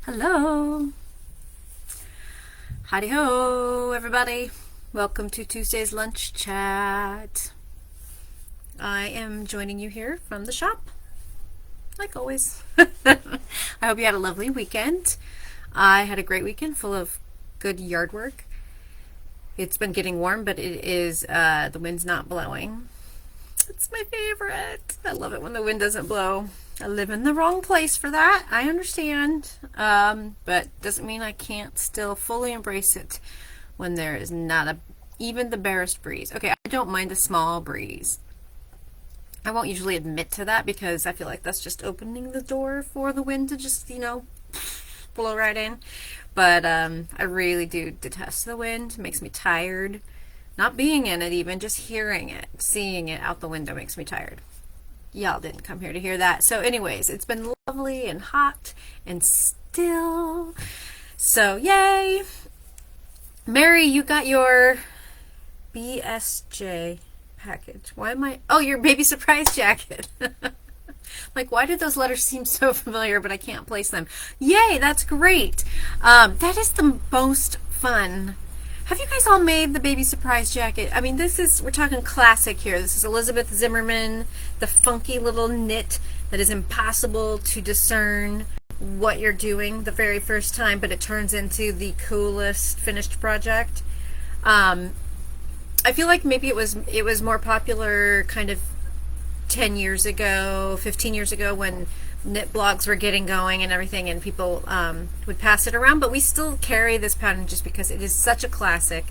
Hello. Howdy ho, everybody. Welcome to Tuesday's lunch chat. I am joining you here from the shop, like always. I hope you had a lovely weekend. I had a great weekend full of good yard work. It's been getting warm, but it is, the wind's not blowing. It's my favorite. I love it when the wind doesn't blow. I live in the wrong place for that. I understand. But doesn't mean I can't still fully embrace it when there is not even the barest breeze. Okay, I don't mind a small breeze. I won't usually admit to that because I feel like that's just opening the door for the wind to just, blow right in. But I really do detest the wind. It makes me tired. Not being in it even, just hearing it, seeing it out the window makes me tired. Y'all didn't come here to hear that. So anyways, it's been lovely and hot and still. So yay. Mary, you got your BSJ package. Why am I? Oh, your baby surprise jacket. Like, why did those letters seem so familiar, but I can't place them? Yay, that's great. That is the most fun. Have you guys all made the baby surprise jacket? I mean, we're talking classic here. This is Elizabeth Zimmerman, the funky little knit that is impossible to discern what you're doing the very first time, but it turns into the coolest finished project. I feel like maybe it was more popular kind of 10 years ago, 15 years ago when knit blogs were getting going and everything, and people would pass it around, but we still carry this pattern just because it is such a classic.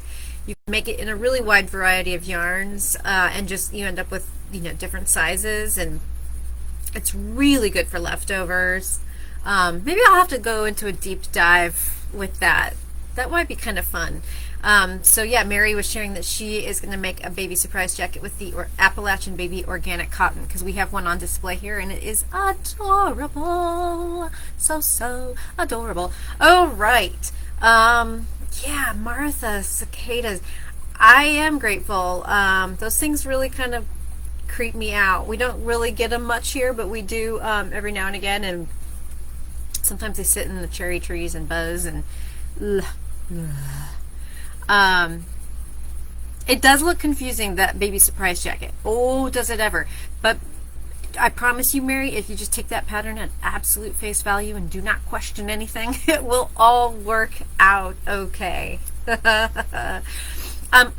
You can make it in a really wide variety of yarns, and just you end up with different sizes, and it's really good for leftovers. Maybe I'll have to go into a deep dive with that. That might be kind of fun. So yeah, Mary was sharing that she is going to make a baby surprise jacket with the Appalachian Baby Organic Cotton, because we have one on display here and it is adorable. So adorable. Oh, right. Yeah, Martha, cicadas. I am grateful. Those things really kind of creep me out. We don't really get them much here, but we do every now and again, and sometimes they sit in the cherry trees and buzz and it does look confusing, that baby surprise jacket. Oh, does it ever. But I promise you, Mary, if you just take that pattern at absolute face value and do not question anything, it will all work out okay. I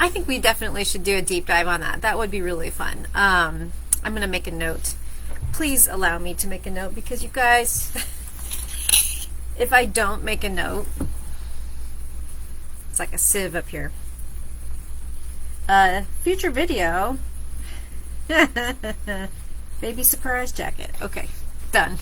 think we definitely should do a deep dive on that. That would be really fun. I'm going to make a note. Please allow me to make a note, because you guys, if I don't make a note, it's like a sieve up here. Future video. Baby surprise jacket. Okay, done.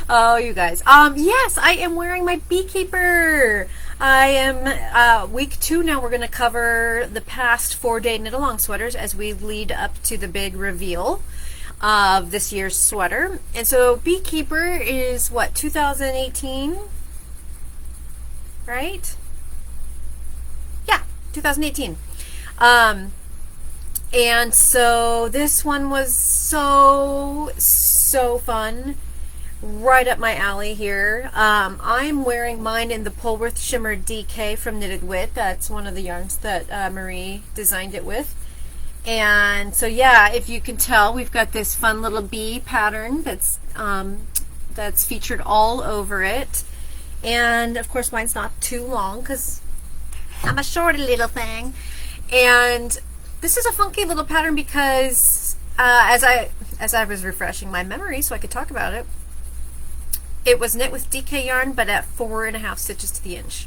Oh, you guys. Yes, I am wearing my Beekeeper. I am week 2 now. We're going to cover the past 4-day knit-along sweaters as we lead up to the big reveal of this year's sweater. And so Beekeeper is what, 2018? Right? Yeah, 2018. And so this one was so fun. Right up my alley here. I'm wearing mine in the Polworth Shimmer DK from Knitted Wit. That's one of the yarns that Marie designed it with. And so yeah, if you can tell, we've got this fun little bee pattern that's featured all over it. And of course mine's not too long because I'm a shorty little thing. And this is a funky little pattern because as I was refreshing my memory so I could talk about it, it was knit with DK yarn but at 4.5 stitches to the inch.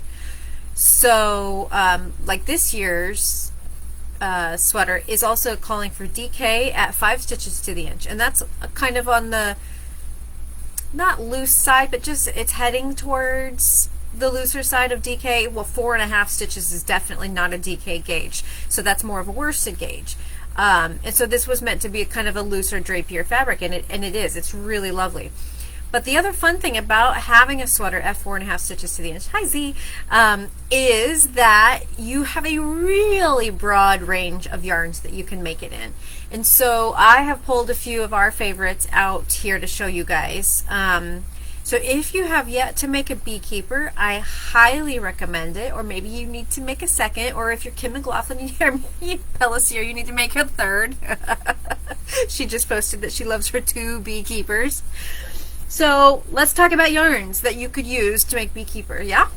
So like this year's sweater is also calling for DK at 5 stitches to the inch, and that's kind of on the not loose side, but just it's heading towards the looser side of DK. Well, 4.5 stitches is definitely not a DK gauge, so that's more of a worsted gauge. And so this was meant to be a kind of a looser drapier fabric, and it is. It's really lovely. But the other fun thing about having a sweater at 4.5 stitches to the inch, hi Z, is that you have a really broad range of yarns that you can make it in. And so I have pulled a few of our favorites out here to show you guys. So if you have yet to make a Beekeeper, I highly recommend it, or maybe you need to make a second, or if you're Kim McLaughlin or Pellissier, you need to make a third. She just posted that she loves her 2 Beekeepers. So let's talk about yarns that you could use to make Beekeeper, yeah?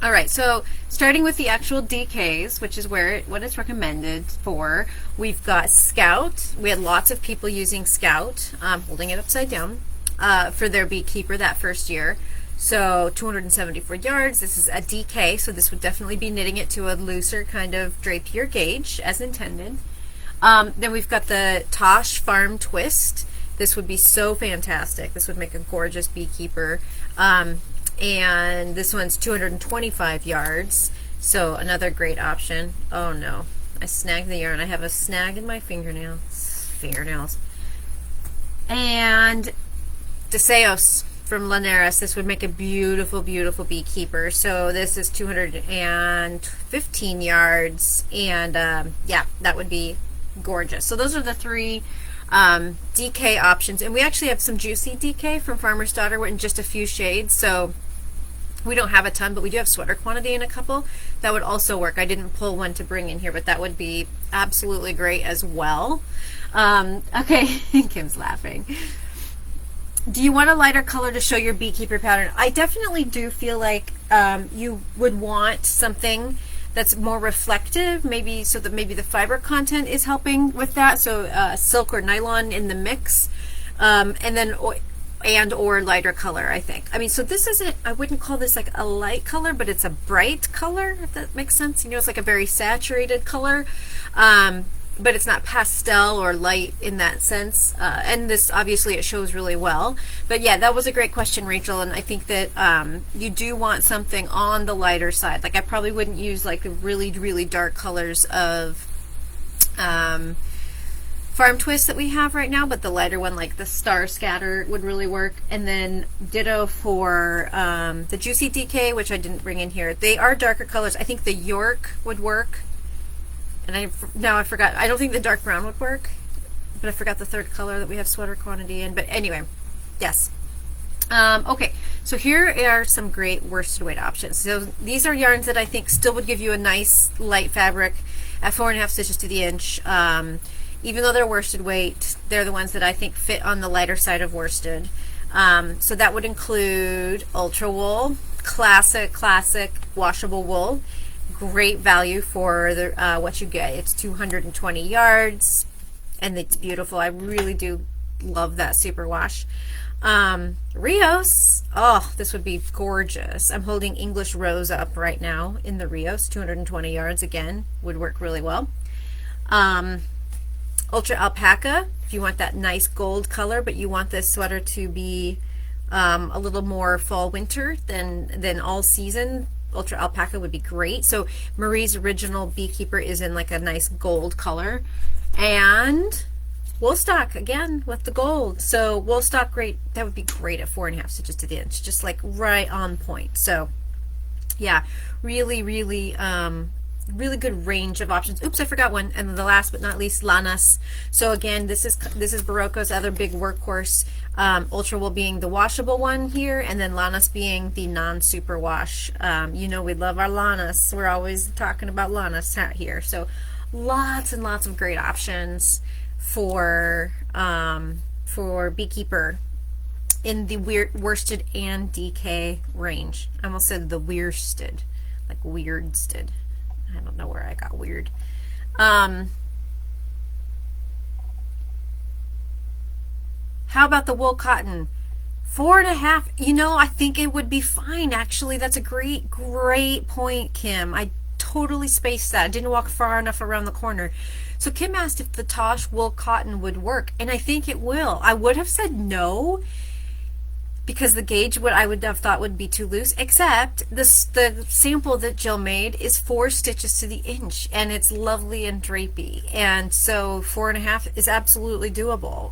All right, so starting with the actual DKs, which is what it's recommended for, we've got Scout. We had lots of people using Scout, holding it upside down, for their Beekeeper that first year. So 274 yards. This is a DK, so this would definitely be knitting it to a looser kind of drapier gauge as intended. Then we've got the Tosh Farm Twist. This would be so fantastic. This would make a gorgeous Beekeeper. And this one's 225 yards, so another great option. Oh no, I snagged the yarn. I have a snag in my fingernails. And Deseos from Laneras. This would make a beautiful, beautiful Beekeeper. So this is 215 yards, and yeah, that would be gorgeous. So those are the 3 DK options, and we actually have some juicy DK from Farmer's Daughter in just a few shades, so we don't have a ton, but we do have sweater quantity in a couple. That would also work. I didn't pull one to bring in here, but that would be absolutely great as well. Okay, Kim's laughing. Do you want a lighter color to show your Beekeeper pattern? I definitely do feel like you would want something that's more reflective, maybe, so that maybe the fiber content is helping with that. So silk or nylon in the mix, and then or lighter color, I think. I mean, so this isn't, I wouldn't call this like a light color, but it's a bright color, if that makes sense. You know, it's like a very saturated color, but it's not pastel or light in that sense. And this, obviously, it shows really well. But yeah, that was a great question, Rachel, and I think that you do want something on the lighter side. Like, I probably wouldn't use like the really, really dark colors of Farm Twist that we have right now, but the lighter one, like the Star Scatter, would really work. And then ditto for the Juicy DK, which I didn't bring in here. They are darker colors. I think the York would work. And now I forgot. I don't think the dark brown would work, but I forgot the third color that we have sweater quantity in. But anyway, yes. Okay, so here are some great worsted weight options. So these are yarns that I think still would give you a nice light fabric at 4.5 stitches to the inch. Even though they're worsted weight, they're the ones that I think fit on the lighter side of worsted. So that would include Ultra Wool, classic washable wool. Great value for the, what you get. It's 220 yards, and it's beautiful. I really do love that superwash. Rios, oh, this would be gorgeous. I'm holding English Rose up right now in the Rios, 220 yards, again, would work really well. Ultra Alpaca, if you want that nice gold color, but you want this sweater to be a little more fall winter than all season, Ultra Alpaca would be great. So Marie's original Beekeeper is in like a nice gold color. And Woolstok, again, with the gold. So Woolstok, great. That would be great at 4.5 stitches to the inch. Just like right on point. So yeah, really, really, really good range of options. Oops, I forgot one. And the last but not least, Lanas. So again, this is Berroco's other big workhorse. Ultra Wool being the washable one here, and then Lanas being the non-super wash. You know we love our Lanas. We're always talking about Lanas out here. So lots and lots of great options for Beekeeper in the worsted and DK range. I almost said the worsted, like weirdsted. I don't know where I got weird. How about the wool cotton? 4.5, you know, I think it would be fine, actually. That's a great point, Kim. I totally spaced that. I didn't walk far enough around the corner. So Kim asked if the Tosh wool cotton would work, and I think it will. I would have said no, because the gauge, what I would have thought would be too loose, except this, the sample that Jill made is 4 stitches to the inch, and it's lovely and drapey, and so 4.5 is absolutely doable.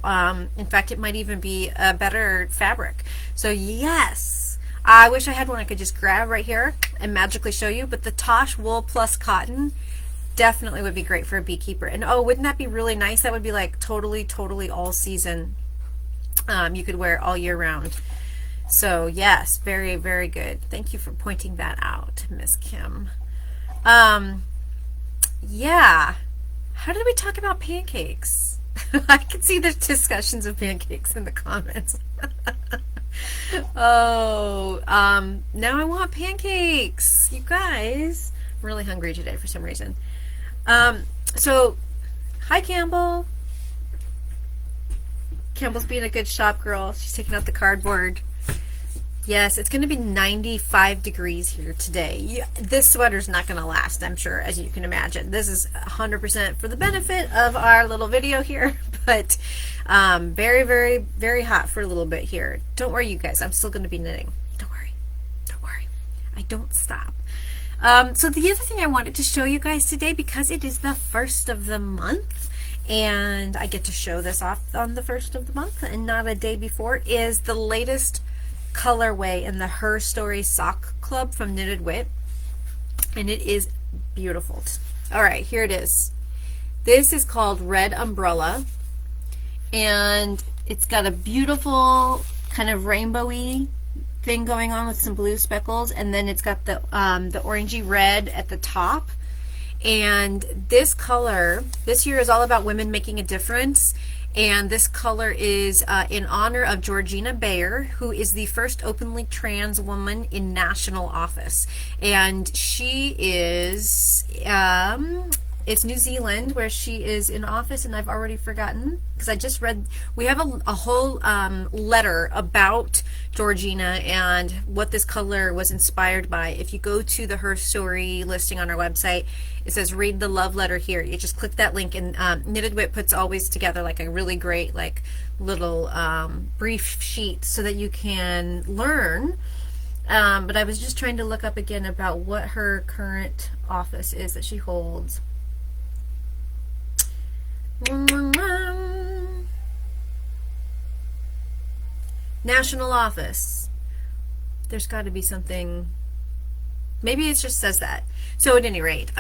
In fact, it might even be a better fabric. So yes, I wish I had one I could just grab right here and magically show you, but the Tosh wool plus cotton definitely would be great for a beekeeper. And oh, wouldn't that be really nice? That would be like totally all season. You could wear it all year round. So yes, very good. Thank you for pointing that out, Miss Kim. Yeah, how did we talk about pancakes? I can see there's discussions of pancakes in the comments. Oh, now I want pancakes, you guys. I'm really hungry today for some reason. So hi, Campbell. Campbell's being a good shop girl. She's taking out the cardboard. Yes, it's going to be 95 degrees here today. This sweater's not going to last, I'm sure, as you can imagine. This is 100% for the benefit of our little video here, but very hot for a little bit here. Don't worry, you guys. I'm still going to be knitting. Don't worry. I don't stop. So the other thing I wanted to show you guys today, because it is the first of the month, and I get to show this off on the first of the month and not a day before, is the latest colorway in the HERstory Sock Club from Knitted Wit, and it is beautiful. All right, here it is. This is called Red Umbrella, and it's got a beautiful kind of rainbowy thing going on with some blue speckles, and then it's got the orangey red at the top. And this color this year is all about women making a difference, and this color is in honor of Georgina Beyer, who is the first openly trans woman in national office. And she is it's New Zealand where she is in office, and I've already forgotten because I just read, we have a whole letter about Georgina and what this color was inspired by. If you go to the HERstory listing on our website, it says read the love letter here. You just click that link, and Knitted Wit puts always together like a really great like little brief sheet so that you can learn. But I was just trying to look up again about what her current office is that she holds. National office. There's got to be something. Maybe it just says that. So at any rate,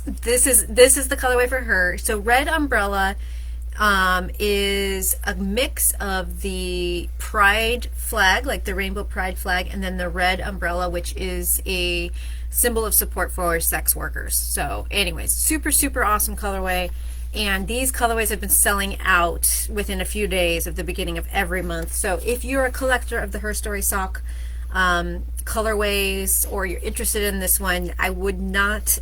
this is the colorway for her. So Red Umbrella is a mix of the pride flag, like the rainbow pride flag, and then the red umbrella, which is a symbol of support for sex workers. So anyways, super awesome colorway. And these colorways have been selling out within a few days of the beginning of every month. So if you're a collector of the HERstory Sock colorways, or you're interested in this one, I would not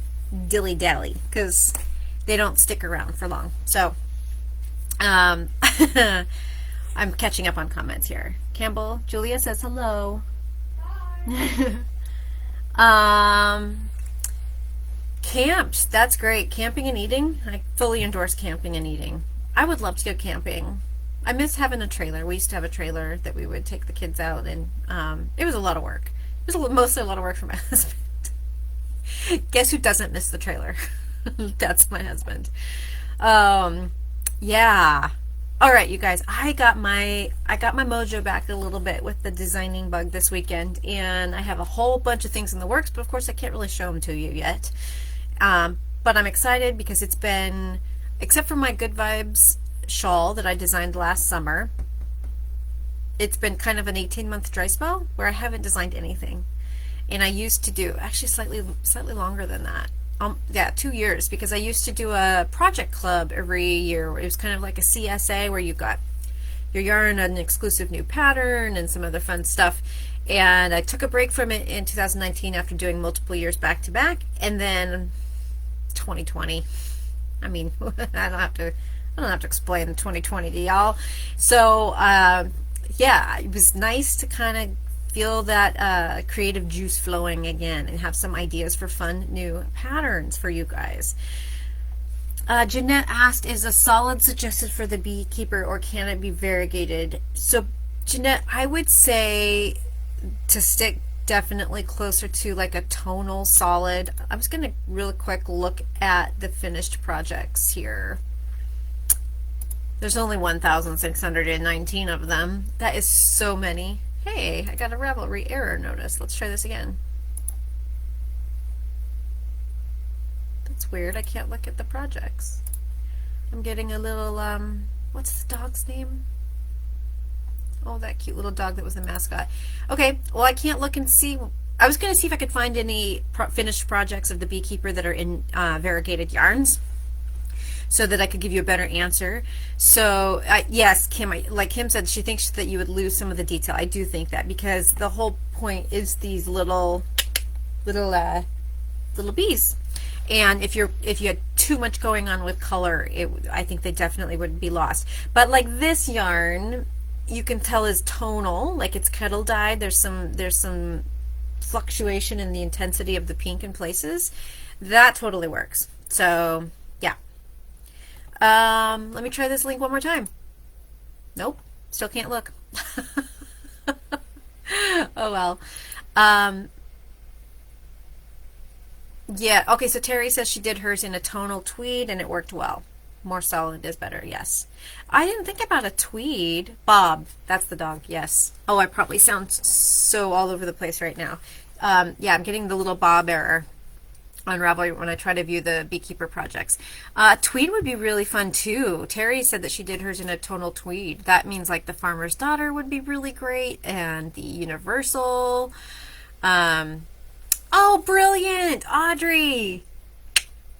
dilly-dally, because they don't stick around for long. So I'm catching up on comments here. Campbell, Julia says hello. Camped, that's great. Camping and eating, I fully endorse camping and eating. I would love to go camping. I miss having a trailer. We used to have a trailer that we would take the kids out, and it was a lot of work. It was mostly a lot of work for my husband. Guess who doesn't miss the trailer? That's my husband. Yeah. All right, you guys, I got my mojo back a little bit with the designing bug this weekend, and I have a whole bunch of things in the works, but of course I can't really show them to you yet. But I'm excited because it's been, except for my Good Vibes shawl that I designed last summer, it's been kind of an 18-month dry spell where I haven't designed anything. And I used to do, actually slightly longer than that. Yeah, 2 years, because I used to do a project club every year. It was kind of like a CSA where you got your yarn, an exclusive new pattern, and some other fun stuff. And I took a break from it in 2019 after doing multiple years back to back, and then 2020. I mean, I don't have to explain 2020 to y'all. So yeah, it was nice to kind of feel that creative juice flowing again and have some ideas for fun new patterns for you guys. Jeanette asked, is a solid suggested for the Beekeeper or can it be variegated? So, Jeanette, I would say to stick definitely closer to like a tonal solid. I'm just going to really quick look at the finished projects here. There's only 1,619 of them. That is so many. Hey, I got a Ravelry error notice. Let's try this again. That's weird. I can't look at the projects. I'm getting a little, what's the dog's name? Oh, that cute little dog that was the mascot. Okay, well, I can't look and see. I was going to see if I could find any finished projects of the Beekeeper that are in variegated yarns so that I could give you a better answer. So, yes, Kim, like Kim said, she thinks that you would lose some of the detail. I do think that because the whole point is these little bees. And if you had too much going on with color, I think they definitely would be lost. But like this yarn, you can tell is tonal, like it's kettle dyed. There's some fluctuation in the intensity of the pink in places. That totally works. So yeah. Let me try this link one more time. Nope, still can't look. Oh well. Yeah, okay, so Terry says she did hers in a tonal tweed and it worked well. More solid is better, yes. I didn't think about a tweed. Bob, that's the dog, yes. Oh, I probably sound so all over the place right now. Yeah, I'm getting the little Bob error on Ravelry when I try to view the Beekeeper projects. Tweed would be really fun too. Terry said that she did hers in a tonal tweed. That means like the Farmer's Daughter would be really great and the Universal. Oh, brilliant, Audrey.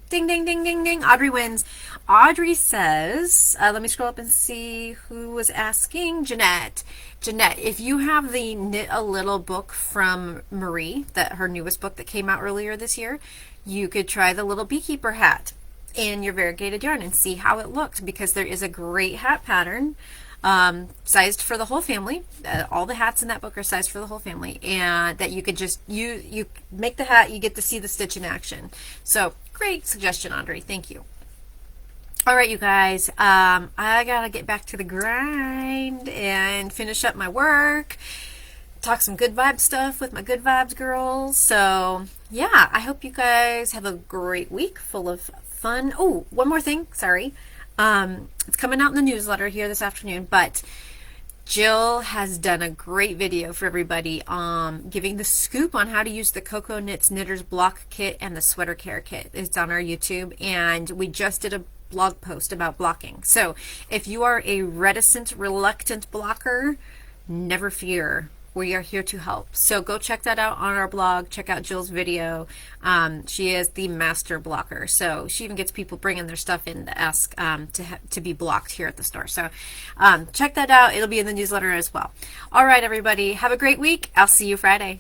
Ding, ding, ding, ding, ding. Audrey wins. Audrey says, let me scroll up and see who was asking. Jeanette. Jeanette, if you have the Knit a Little book from Marie, her newest book that came out earlier this year, you could try the little Beekeeper hat in your variegated yarn and see how it looked, because there is a great hat pattern sized for the whole family. All the hats in that book are sized for the whole family, and that you could just you make the hat, you get to see the stitch in action. So great suggestion, Audrey. Thank you. All right, you guys, I gotta get back to the grind and finish up my work, talk some good vibe stuff with my good vibes girls. So yeah, I hope you guys have a great week full of fun. Oh, one more thing, sorry. It's coming out in the newsletter here this afternoon, but Jill has done a great video for everybody giving the scoop on how to use the Coco Knits Knitters Block Kit and the Sweater Care Kit. It's on our YouTube, and we just did a blog post about blocking. So if you are a reticent, reluctant blocker, never fear. We are here to help. So go check that out on our blog. Check out Jill's video. She is the master blocker. So she even gets people bringing their stuff in to ask to be blocked here at the store. So check that out. It'll be in the newsletter as well. All right, everybody. Have a great week. I'll see you Friday.